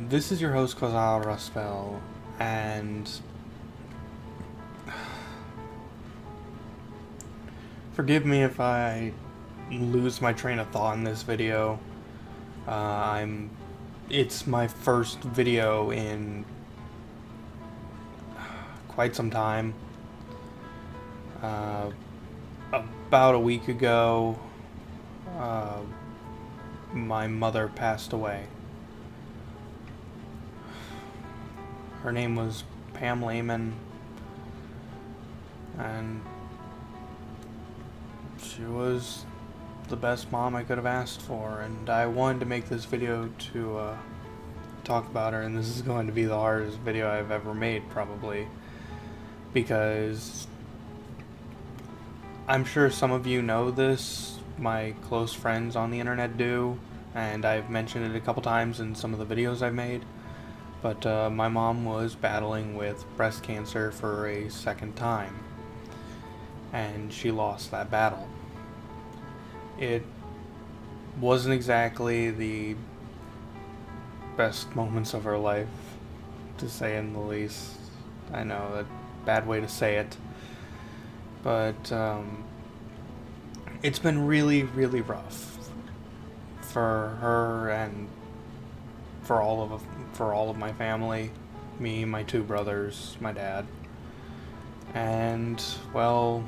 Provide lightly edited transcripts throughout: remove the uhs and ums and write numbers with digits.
This is your host, Kozal Ruspel, and forgive me if I lose my train of thought in this video. It's my first video in quite some time. About a week ago, uh, my mother passed away. Her name was Pam Lehman, and she was the best mom I could have asked for, and I wanted to make this video to talk about her, and this is going to be the hardest video I've ever made, probably, because I'm sure some of you know this, my close friends on the internet do, and I've mentioned it a couple times in some of the videos I've made. But my mom was battling with breast cancer for a second time, and she lost that battle. It wasn't exactly the best moments of her life, to say in the least. I know, a bad way to say it, but it's been really, really rough for her and for all of my family, me, my two brothers, my dad. And well,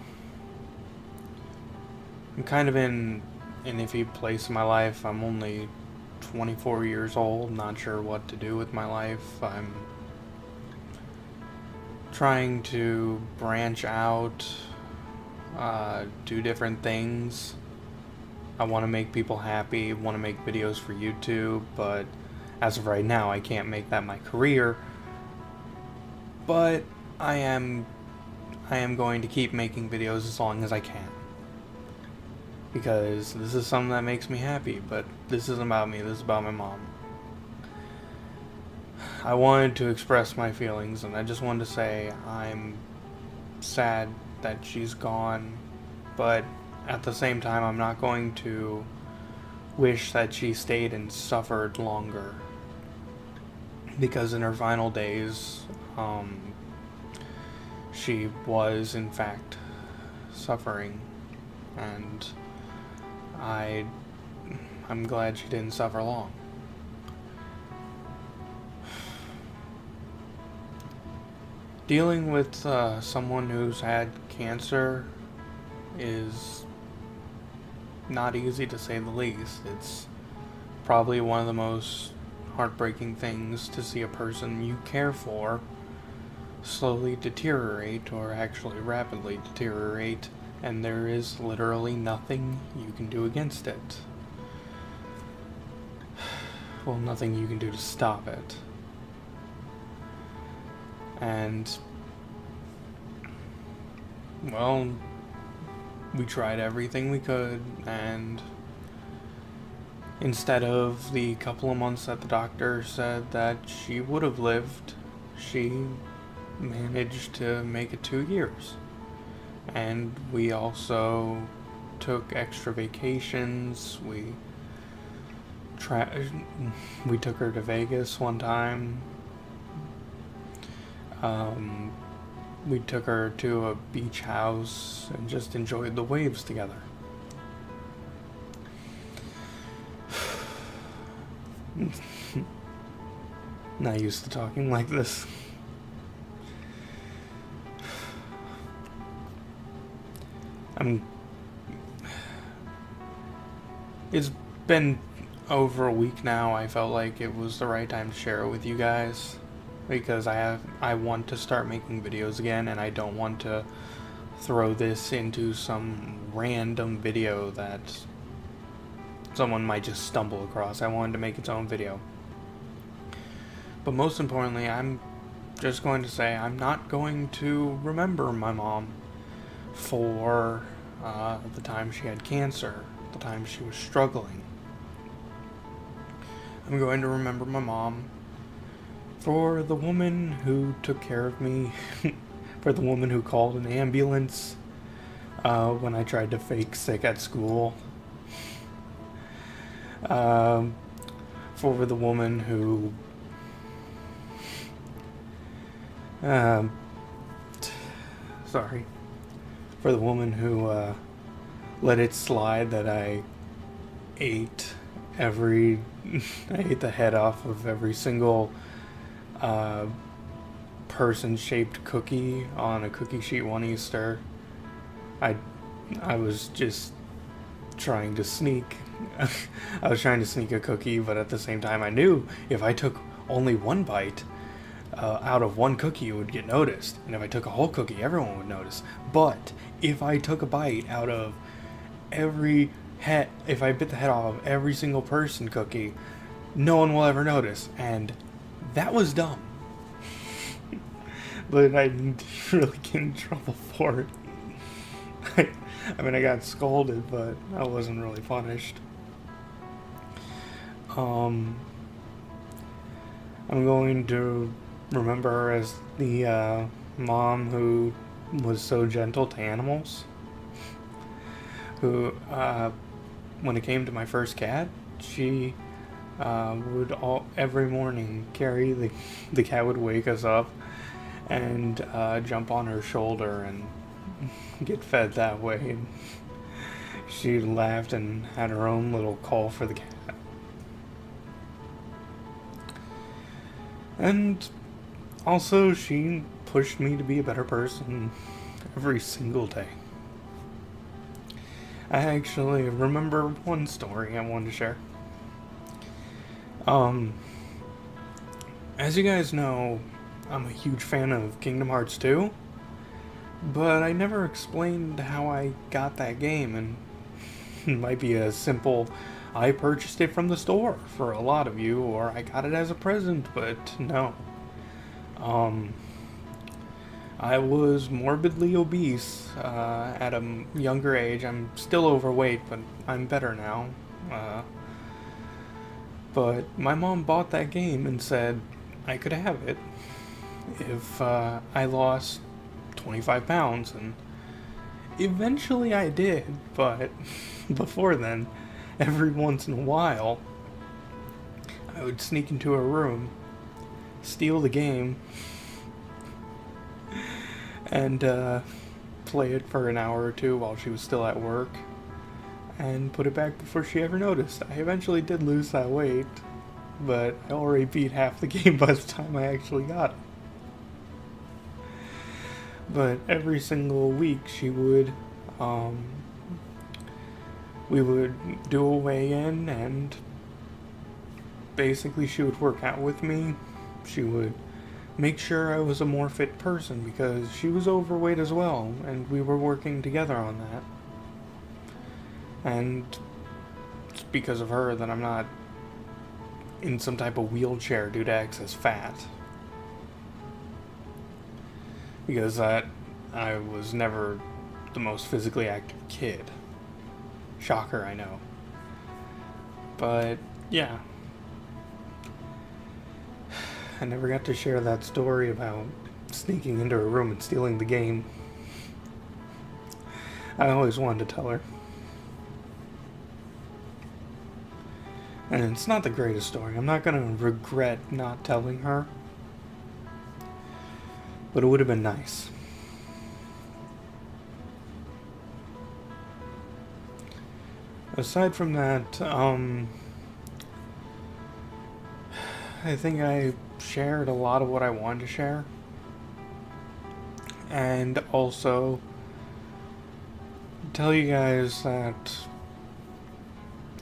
I'm kind of in an iffy place in my life. I'm only 24 years old, not sure what to do with my life. I'm trying to branch out, do different things. I want to make people happy, want to make videos for YouTube, but as of right now, I can't make that my career, but I am going to keep making videos as long as I can, because this is something that makes me happy, but this isn't about me, this is about my mom. I wanted to express my feelings, and I just wanted to say I'm sad that she's gone, but at the same time, I'm not going to wish that she stayed and suffered longer, because in her final days, she was in fact suffering, and I'm glad she didn't suffer long. Dealing with someone who's had cancer is not easy, to say the least. It's probably one of the most heartbreaking things to see a person you care for slowly deteriorate, or actually rapidly deteriorate, and there is literally nothing you can do against it. Well, nothing you can do to stop it. And well, we tried everything we could, and instead of the couple of months that the doctor said that she would have lived, she managed to make it 2 years. And we also took extra vacations. We took her to Vegas one time. We took her to a beach house and just enjoyed the waves together. Not used to talking like this. It's been over a week now. I felt like it was the right time to share it with you guys, because I want to start making videos again, and I don't want to throw this into some random video that someone might just stumble across. I wanted to make its own video. But most importantly, I'm just going to say I'm not going to remember my mom for the time she had cancer, the time she was struggling. I'm going to remember my mom for the woman who took care of me, for the woman who called an ambulance when I tried to fake sick at school, for the woman who Um, sorry. For the woman who let it slide that I ate every. I ate the head off of every single uh, person-shaped cookie on a cookie sheet one Easter. I I was just trying to sneak. I was trying to sneak a cookie, but at the same time, I knew if I took only one bite out of one cookie, it would get noticed. And if I took a whole cookie, everyone would notice. But if I took a bite out of every head, if I bit the head off of every single person cookie, no one will ever notice. And that was dumb. But I didn't really get in trouble for it. I mean, I got scolded, but I wasn't really punished. I'm going to remember her as the mom who was so gentle to animals. Who, when it came to my first cat, she would every morning carry the cat would wake us up and jump on her shoulder and get fed that way. And she laughed and had her own little call for the cat. And also, she pushed me to be a better person every single day. I actually remember one story I wanted to share. As you guys know, I'm a huge fan of Kingdom Hearts 2, but I never explained how I got that game, and it might be a simple, I purchased it from the store for a lot of you, or I got it as a present, but no. I was morbidly obese at a younger age. I'm still overweight, but I'm better now. But my mom bought that game and said I could have it if I lost 25 pounds, and eventually I did, but before then, every once in a while, I would sneak into her room, steal the game, and play it for an hour or two while she was still at work, and put it back before she ever noticed. I eventually did lose that weight, but I already beat half the game by the time I actually got it. But every single week she would, we would do a weigh-in, and basically she would work out with me. She would make sure I was a more fit person because she was overweight as well, and we were working together on that. And it's because of her that I'm not in some type of wheelchair due to excess fat. Because I was never the most physically active kid. Shocker, I know. But, yeah. I never got to share that story about sneaking into her room and stealing the game. I always wanted to tell her. And it's not the greatest story. I'm not gonna regret not telling her. But it would have been nice. Aside from that, I think I shared a lot of what I wanted to share. And also tell you guys that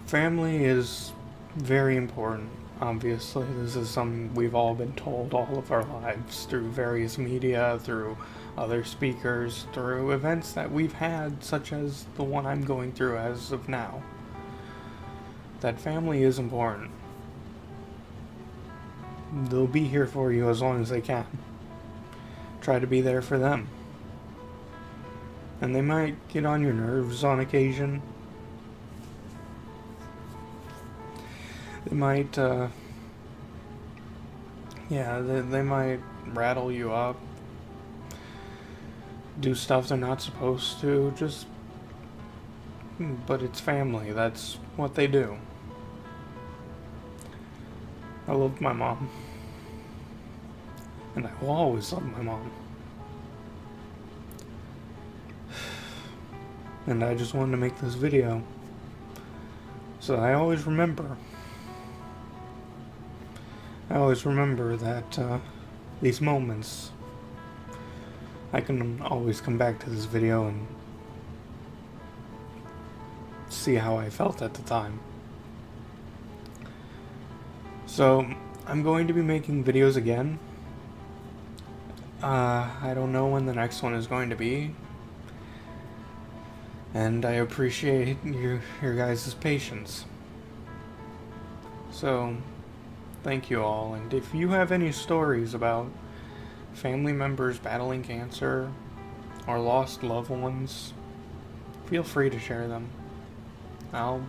family is very important. Obviously, this is something we've all been told all of our lives through various media, through other speakers, through events that we've had, such as the one I'm going through as of now. That family is important. They'll be here for you as long as they can. Try to be there for them. And they might get on your nerves on occasion. They might, they might rattle you up, do stuff they're not supposed to, but it's family, that's what they do. I love my mom. And I will always love my mom. And I just wanted to make this video so I always remember. I always remember that these moments, I can always come back to this video and see how I felt at the time. So, I'm going to be making videos again. I don't know when the next one is going to be. And I appreciate your guys' patience. So, thank you all. And if you have any stories about family members battling cancer or lost loved ones, feel free to share them. I'll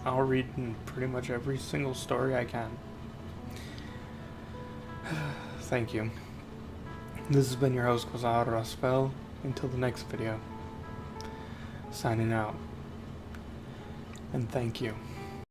read pretty much every single story I can. Thank you. This has been your host, Quasar Raspel. Until the next video. Signing out. And thank you.